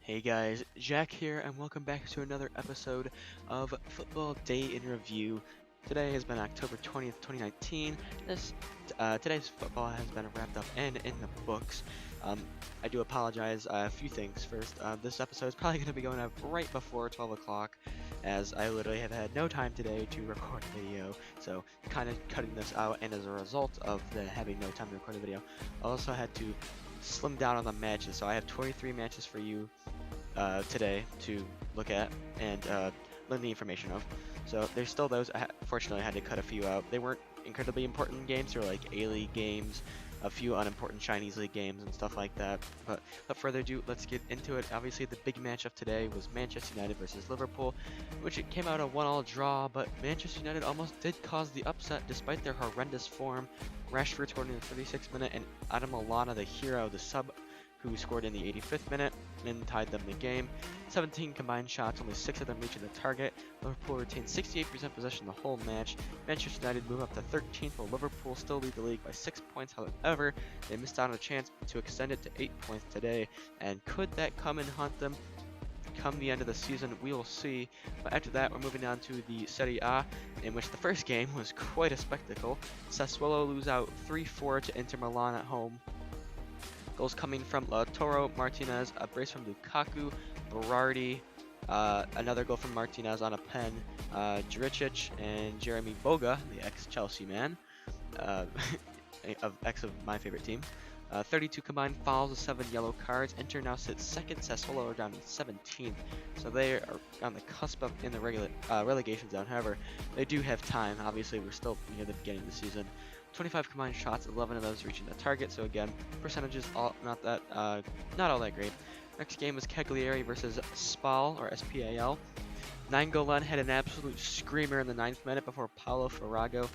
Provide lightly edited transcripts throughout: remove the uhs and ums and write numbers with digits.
Hey guys, Jack here, and welcome back to another episode of Football Day in Review. Today has been October 20th, 2019. Today's football has been wrapped up and in the books. Um, I do apologize. A few things. First, this episode is probably going to be going up right before 12 o'clock, as I literally have had no time today to record a video. So, kind of cutting this out, and as a result of having no time to record a video, I also had to slim down on the matches. So I have 23 matches for you today to look at and learn the information of. So there's still those. Fortunately, I had to cut a few out. They weren't incredibly important games. They were like A-League games, a few unimportant Chinese League games, and stuff like that. But without further ado, let's get into it. Obviously, the big match of today was Manchester United versus Liverpool, which it came out a 1-all draw, but Manchester United almost did cause the upset despite their horrendous form. Rashford scored in the 36th minute, and Adam Lallana, the hero, the sub, who scored in the 85th minute and tied them the game. 17 combined shots, only 6 of them reaching the target. Liverpool retained 68% possession the whole match. Manchester United move up to 13th, while Liverpool still lead the league by 6 points. However, they missed out on a chance to extend it to 8 points today. And could that come and haunt them come the end of the season? We will see. But after that, we're moving on to the Serie A, in which the first game was quite a spectacle. Sassuolo lose out 3-4 to Inter Milan at home. Goals coming from Lautaro Martinez, a brace from Lukaku, Berardi, another goal from Martinez on a pen, Juricic, and Jeremy Boga, the ex-Chelsea man, uh, ex of my favorite team. 32 combined fouls with 7 yellow cards. Inter now sits second. Sassuolo are down to 17th, so they are on the cusp of in the relegation zone. However, they do have time. Obviously, we're still near the beginning of the season. 25 combined shots, 11 of those reaching the target. So again, percentages not all that great. Next game was Cagliari versus Spal or SPAL. 9-goal had an absolute screamer in the 9th minute before Paulo Farago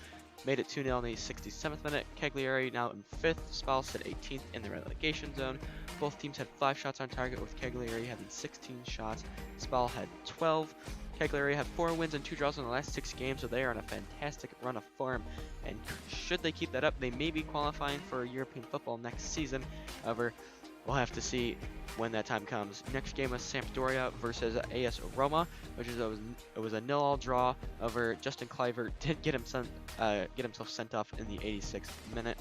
made it 2-0 in the 67th minute. Cagliari now in 5th, Spal sit 18th in the relegation zone. Both teams had 5 shots on target, with Cagliari having 16 shots. Spal had 12. Cagliari have 4 wins and 2 draws in the last 6 games, so they are on a fantastic run of form. And should they keep that up, they may be qualifying for European football next season. However, we'll have to see when that time comes. Next game was Sampdoria versus AS Roma, which was a 0-0 draw. Over Justin Kluivert did get himself sent off in the 86th minute.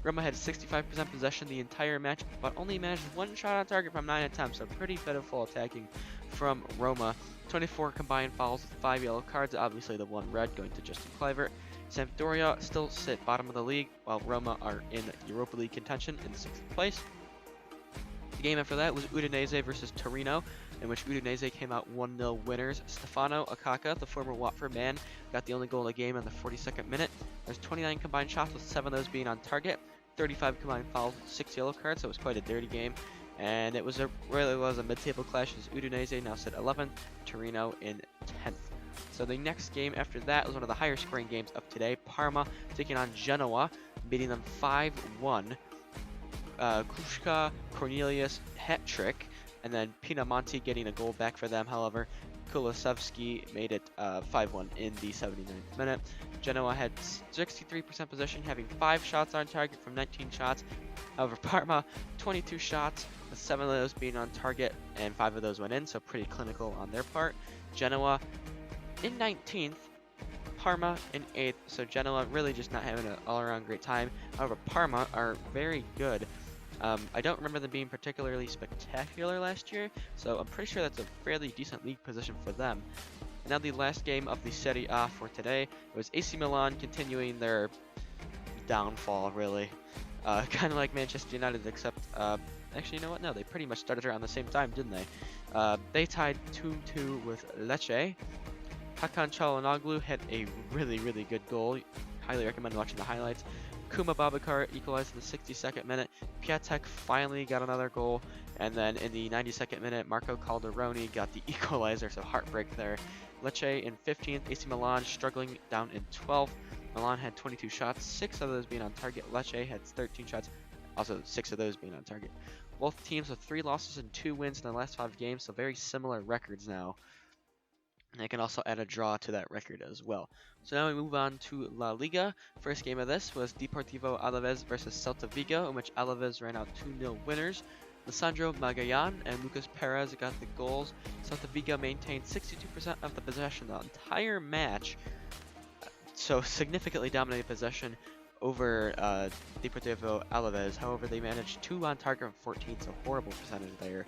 Roma had 65% possession the entire match, but only managed 1 shot on target from 9 attempts, so pretty pitiful attacking from Roma. 24 combined fouls with 5 yellow cards, obviously the 1 red going to Justin Kluivert. Sampdoria still sit bottom of the league, while Roma are in Europa League contention in 6th place. The game after that was Udinese versus Torino, in which Udinese came out 1-0 winners. Stefano Akaka, the former Watford man, got the only goal of the game in the 42nd minute. There's 29 combined shots, with 7 of those being on target. 35 combined fouls, 6 yellow cards, so it was quite a dirty game. And it really was a mid-table clash, as Udinese now sit 11th, Torino in 10th. So the next game after that was one of the higher scoring games of today. Parma taking on Genoa, beating them 5-1. Kushka Cornelius hat trick, and then Pinamonti getting a goal back for them. However, Kulusevski made it 5-1 in the 79th minute. Genoa had 63% possession, having 5 shots on target from 19 shots. However, Parma, 22 shots, with 7 of those being on target, and 5 of those went in, so pretty clinical on their part. Genoa in 19th, Parma in 8th, so Genoa really just not having an all-around great time. However, Parma are very good. I don't remember them being particularly spectacular last year, so I'm pretty sure that's a fairly decent league position for them. And now the last game of the Serie A for today, it was AC Milan continuing their downfall, really. Kind of like Manchester United, except, actually, you know what? No, they pretty much started around the same time, didn't they? They tied 2-2 with Lecce. Hakan Çalhanoğlu had a really, really good goal. Highly recommend watching the highlights. Kuma Babakar equalized in the 62nd minute. Piatek finally got another goal. And then in the 92nd minute, Marco Calderoni got the equalizer, so heartbreak there. Lecce in 15th, AC Milan struggling down in 12th. Milan had 22 shots, 6 of those being on target. Lecce had 13 shots, also 6 of those being on target. Both teams with 3 losses and 2 wins in the last 5 games, so very similar records now. And I can also add a draw to that record as well. So now we move on to La Liga. First game of this was Deportivo Alaves versus Celta Vigo, in which Alaves ran out 2-0 winners. Lisandro Magayan and Lucas Perez got the goals. Celta Vigo maintained 62% of the possession the entire match, so significantly dominated possession over Deportivo Alaves. However, they managed 2 on target from 14, so horrible percentage there.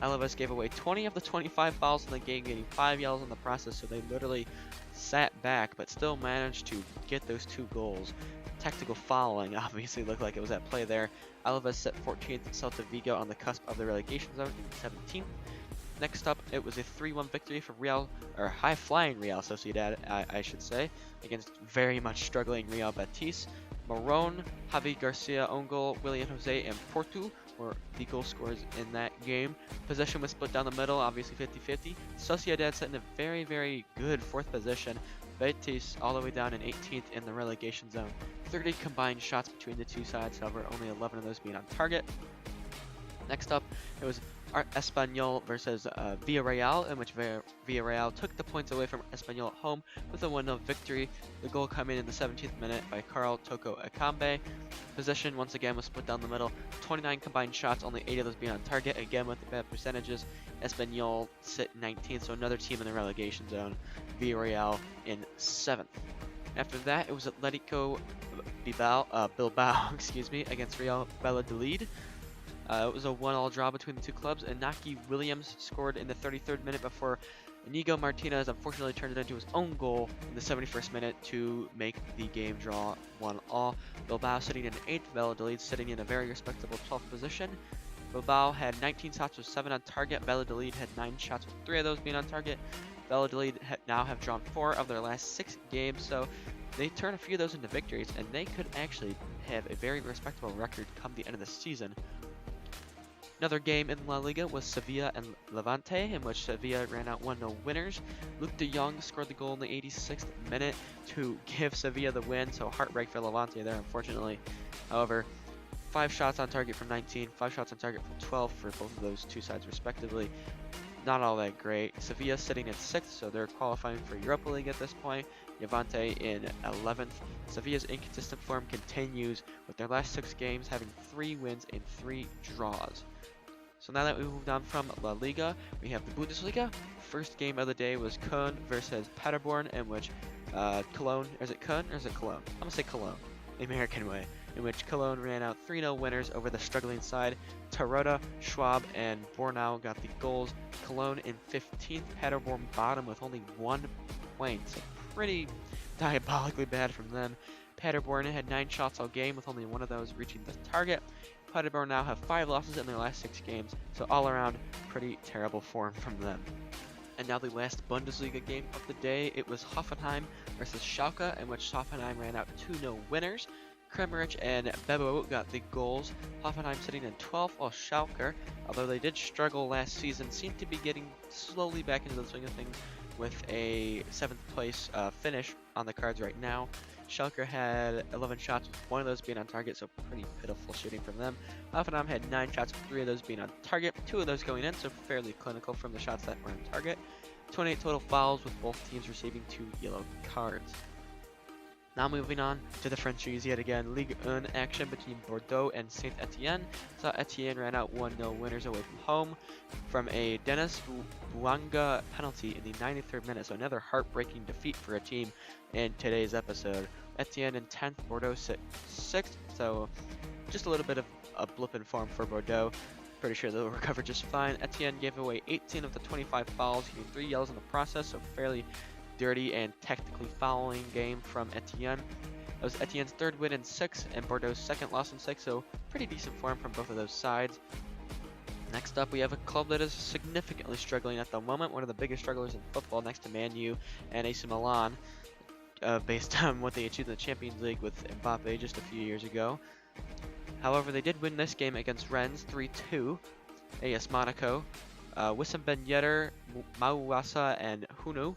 Alaves gave away 20 of the 25 fouls in the game, getting 5 yellows in the process, so they literally sat back, but still managed to get those 2 goals. Tactical fouling obviously looked like it was at play there. Alaves set 14th, Celta Vigo on the cusp of the relegation zone in 17th. Next up, it was a 3-1 victory for high-flying Real Sociedad, I should say, against very much struggling Real Betis. Moron, Javi Garcia own goal, William Jose, and Portu were the goal scorers in that game. Possession was split down the middle, obviously 50-50. Sociedad set in a very, very good 4th position. Betis all the way down in 18th in the relegation zone. 30 combined shots between the two sides, however, only 11 of those being on target. Next up, it was Espanyol versus Villarreal, in which Villarreal took the points away from Espanyol at home with a 1-0 victory. The goal coming in the 17th minute by Carl Toko Akambe. Possession once again was split down the middle. 29 combined shots, only 8 of those being on target. Again with the bad percentages. Espanyol sit 19th, so another team in the relegation zone. Villarreal in 7th. After that, it was Atletico Bilbao against Real Valladolid. It was a 1-1 draw between the two clubs, and Naki Williams scored in the 33rd minute before Inigo Martinez unfortunately turned it into his own goal in the 71st minute to make the game draw 1-1. Bilbao sitting in 8th, Valladolid sitting in a very respectable 12th position. Bilbao had 19 shots with 7 on target. Valladolid had 9 shots with 3 of those being on target. Valladolid now have drawn 4 of their last 6 games, so they turn a few of those into victories, and they could actually have a very respectable record come the end of the season. Another game in La Liga was Sevilla and Levante, in which Sevilla ran out 1-0 winners. Luke de Jong scored the goal in the 86th minute to give Sevilla the win, so heartbreak for Levante there, unfortunately. However, 5 shots on target from 19, 5 shots on target from 12 for both of those two sides respectively. Not all that great. Sevilla sitting at 6th, so they're qualifying for Europa League at this point. Levante in 11th. Sevilla's inconsistent form continues, with their last 6 games having 3 wins and 3 draws. So now that we moved on from La Liga, we have the Bundesliga. First game of the day was Köln versus Paderborn, in which Cologne, is it Köln or is it Cologne? I'm going to say Cologne, the American way, in which Cologne ran out 3-0 winners over the struggling side. Terodde, Schwab, and Bornau got the goals. Cologne in 15th, Paderborn bottom with only 1 point, so pretty diabolically bad from them. Paderborn had 9 shots all game, with only 1 of those reaching the target. Paderborn now have 5 losses in their last 6 games, so all around pretty terrible form from them. And now the last Bundesliga game of the day, it was Hoffenheim versus Schalke, in which Hoffenheim ran out 2-0 winners. Kramaric and Bebo got the goals. Hoffenheim sitting in 12th, while Schalke, although they did struggle last season, seem to be getting slowly back into the swing of things with a 7th place finish on the cards right now. Schalke had 11 shots, with 1 of those being on target, so pretty pitiful shooting from them. Hoffenheim had 9 shots, with 3 of those being on target, 2 of those going in, so fairly clinical from the shots that were on target. 28 total fouls, with both teams receiving 2 yellow cards. Now moving on to the Frenchies yet again. Ligue 1 action between Bordeaux and Saint-Etienne. Saw Etienne ran out 1-0 winners away from home from a Denis Bouanga penalty in the 93rd minute. So another heartbreaking defeat for a team in today's episode. Etienne in 10th, Bordeaux sit 6th. So just a little bit of a blip in form for Bordeaux. Pretty sure they'll recover just fine. Etienne gave away 18 of the 25 fouls, getting 3 yellows in the process, so fairly dirty and technically fouling game from Etienne. That was Etienne's 3rd win in 6 and Bordeaux' 2nd loss in 6, so pretty decent form from both of those sides. Next up, we have a club that is significantly struggling at the moment, one of the biggest strugglers in football next to Man U and AC Milan, based on what they achieved in the Champions League with Mbappe just a few years ago. However, they did win this game against Rennes 3-2, AS Monaco. Wissam Ben Yedder, Mawasa, and Hunu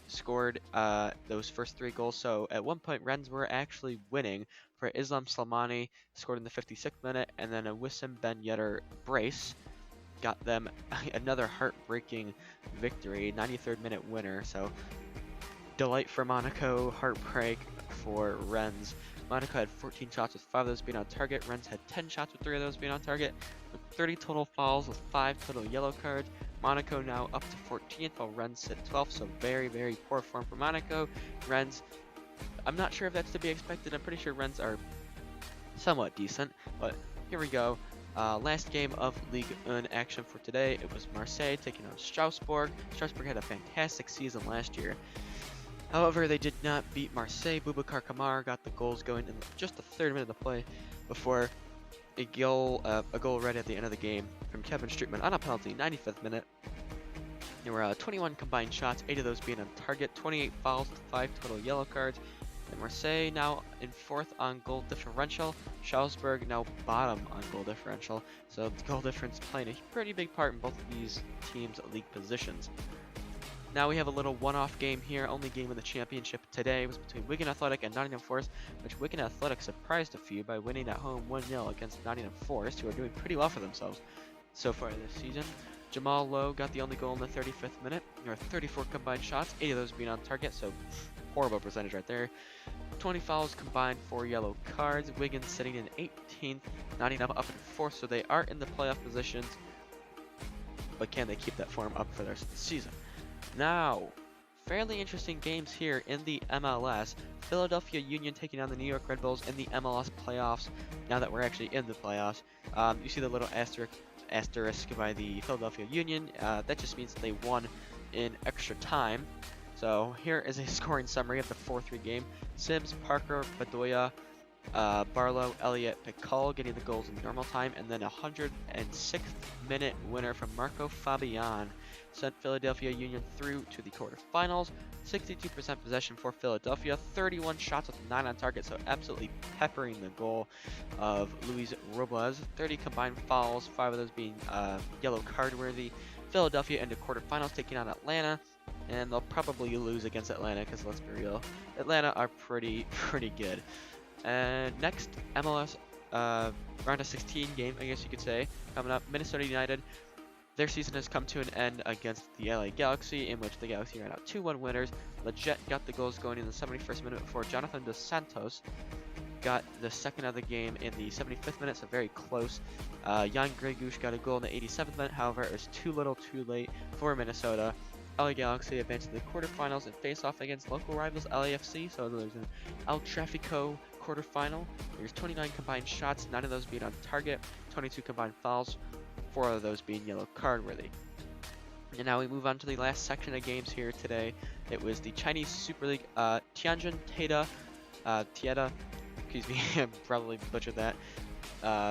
scored those first 3 goals, so at one point Rennes were actually winning, for Islam Slimani scored in the 56th minute, and then a Wissam Ben Yedder brace got them another heartbreaking victory, 93rd minute winner, so delight for Monaco, heartbreak for Rennes. Monaco had 14 shots with 5 of those being on target. Rennes had 10 shots with 3 of those being on target. 30 total fouls with 5 total yellow cards. Monaco now up to 14th, while Rennes sit 12th, so very, very poor form for Monaco. Rennes, I'm not sure if that's to be expected. I'm pretty sure Rennes are somewhat decent, but here we go. Last game of Ligue 1 action for today, it was Marseille taking on Strasbourg. Strasbourg had a fantastic season last year. However, they did not beat Marseille. Boubacar Kamara got the goals going in just the third minute of play before a goal right at the end of the game from Kevin Streetman on a penalty, 95th minute. There were 21 combined shots, 8 of those being on target, 28 fouls, 5 total yellow cards. And Marseille now in 4th on goal differential. Strasbourg now bottom on goal differential. So the goal difference playing a pretty big part in both of these teams' league positions. Now we have a little one-off game here. Only game in the championship today was between Wigan Athletic and Nottingham Forest, which Wigan Athletic surprised a few by winning at home 1-0 against Nottingham Forest, who are doing pretty well for themselves so far this season. Jamal Lowe got the only goal in the 35th minute. There are 34 combined shots, 8 of those being on target, so horrible percentage right there. 20 fouls combined, 4 yellow cards. Wigan sitting in 18th, Nottingham up in 4th, so they are in the playoff positions. But can they keep that form up for the rest of the season? Now, fairly interesting games here in the MLS. Philadelphia Union taking on the New York Red Bulls in the MLS playoffs. Now that we're actually in the playoffs, you see the little asterisk by the Philadelphia Union. That just means they won in extra time. So here is a scoring summary of the 4-3 game. Sims, Parker, Bedoya, Barlow, Elliott, Picault getting the goals in normal time, and then a 106th minute winner from Marco Fabian sent Philadelphia Union through to the quarterfinals. 62% possession for Philadelphia, 31 shots with 9 on target, so absolutely peppering the goal of Luis Robles. 30 combined fouls, 5 of those being yellow card worthy. Philadelphia into quarterfinals taking on Atlanta, and they'll probably lose against Atlanta because let's be real, Atlanta are pretty good. And next, MLS round of 16 game, I guess you could say, coming up. Minnesota United, their season has come to an end against the LA Galaxy, in which the Galaxy ran out 2-1 winners. Leggett got the goals going in the 71st minute before Jonathan Dos Santos got the second of the game in the 75th minute, so very close. Jan Gregush got a goal in the 87th minute, however, it was too little too late for Minnesota. LA Galaxy advanced to the quarterfinals and face off against local rivals LAFC, so there's an El Trafico quarterfinal. There's 29 combined shots, 9 of those being on target, 22 combined fouls, 4 of those being yellow card worthy. And now we move on to the last section of games here today. It was the Chinese Super League, Tianjin Tieta, excuse me, I probably butchered that,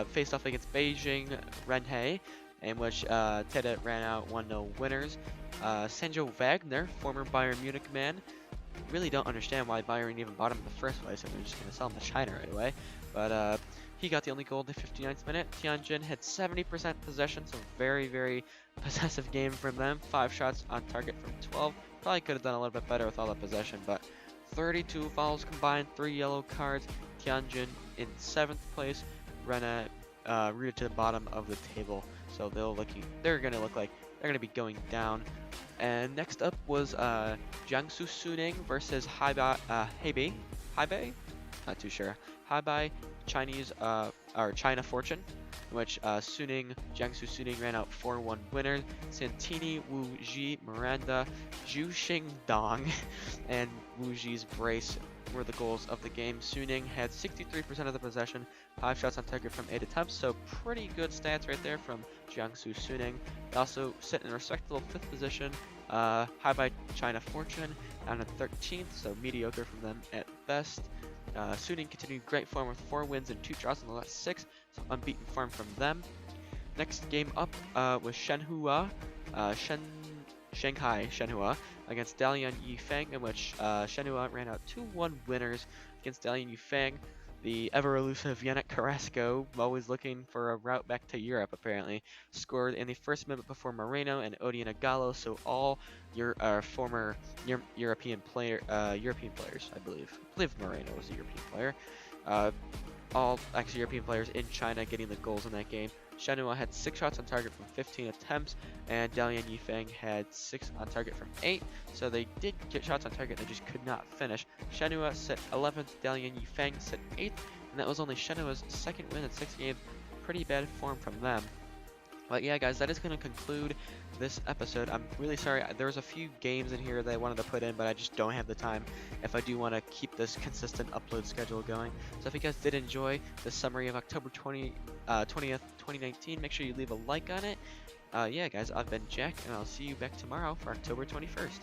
faced off against Beijing Renhe, in which Tieta ran out 1-0 winners. Sanjo Wagner, former Bayern Munich man, really don't understand why Bayern even bought him in the first place, and they're just going to sell him to China right away. But he got the only goal in the 59th minute. Tianjin had 70% possession, so very possessive game from them. 5 shots on target from 12. Probably could have done a little bit better with all that possession, but 32 fouls combined, 3 yellow cards. Tianjin in 7th place. Rennes rooted to the bottom of the table, so they're going to look like they're going to be going down. And next up was Jiangsu Suning versus Hebei? Not too sure. Hebei Chinese or China Fortune, in which Jiangsu Suning ran out 4-1 winners. Santini, Wu Ji, Miranda, Zhu Xingdong, and Wu Ji's brace were the goals of the game. Suning had 63% of the possession, 5 shots on target from 8 attempts, so pretty good stats right there from Jiangsu Suning. They also sit in a respectable 5th position. Hebei China Fortune down in 13th, so mediocre from them at best. Suning continued great form with 4 wins and 2 draws in the last 6, so unbeaten form from them. Next game up was Shanghai Shenhua against Dalian Yifeng, in which Shenhua ran out 2-1 winners against Dalian Yifeng. The ever-elusive Yannick Carrasco, always looking for a route back to Europe apparently, scored in the first minute before Moreno and Odion Gallo, so all your former European players, I believe. I believe Moreno was a European player. All ex-European players in China getting the goals in that game. Shenhua had 6 shots on target from 15 attempts, and Dalian Yifeng had 6 on target from 8. So they did get shots on target, they just could not finish. Shenhua sit 11th, Dalian Yifeng sit 8th, and that was only Shenhua's 2nd win in 6 games. Pretty bad form from them. But yeah, guys, that is going to conclude this episode. I'm really sorry. There was a few games in here that I wanted to put in, but I just don't have the time if I do want to keep this consistent upload schedule going. So if you guys did enjoy the summary of October 20th, 2019, make sure you leave a like on it. Yeah, guys, I've been Jack, and I'll see you back tomorrow for October 21st.